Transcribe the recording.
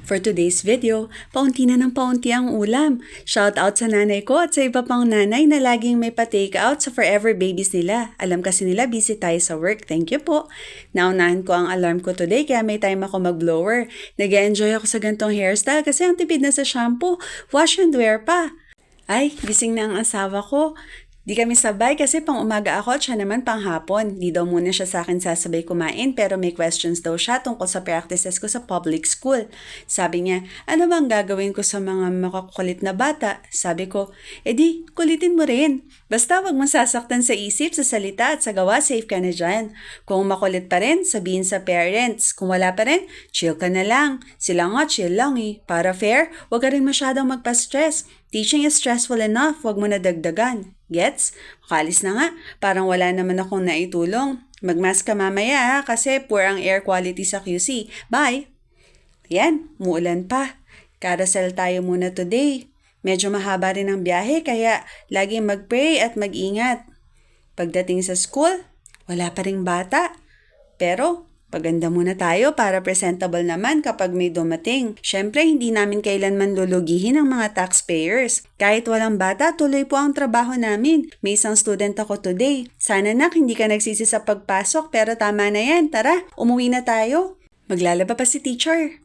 For today's video, paunti na ng paunti ang ulam. Shout out sa nanay ko at sa iba pang nanay na laging may pa-take out sa forever babies nila. Alam kasi nila busy tayo sa work. Thank you po. Naunahan ko ang alarm ko today kaya may time ako mag-blower. Nag-enjoy ako sa gantong hairstyle kasi ang tipid na sa shampoo. Wash and wear pa. Ay, gising na ang asawa ko. Di kami sabay kasi pang umaga ako at siya naman pang hapon. Di daw muna siya sa akin sasabay kumain pero may questions daw siya tungkol sa practices ko sa public school. Sabi niya, ano bang gagawin ko sa mga makakulit na bata? Sabi ko, edi kulitin mo rin. Basta wag mong sasaktan sa isip, sa salita at sa gawa, safe ka na dyan. Kung makulit pa rin, sabihin sa parents. Kung wala pa rin, chill ka na lang. Sila nga chill lang eh. Para fair, wag ka rin masyadong magpa-stress. Teaching is stressful enough, wag mo na dagdagan. Gets? Makalis na nga, parang wala naman akong naitulong. Magmask ka mamaya kasi poor ang air quality sa QC. Bye! Yan, muulan pa. Carousel tayo muna today. Medyo mahaba rin ang biyahe kaya laging mag-pray at mag-ingat. Pagdating sa school, wala pa ring bata. Pero paganda muna tayo para presentable naman kapag may dumating. Syempre, hindi namin kailanman lulugihin ang mga taxpayers. Kahit walang bata, tuloy po ang trabaho namin. May isang student ako today. Sana nak, hindi ka nagsisi sa pagpasok pero tama na yan. Tara, umuwi na tayo. Maglalaba pa si teacher.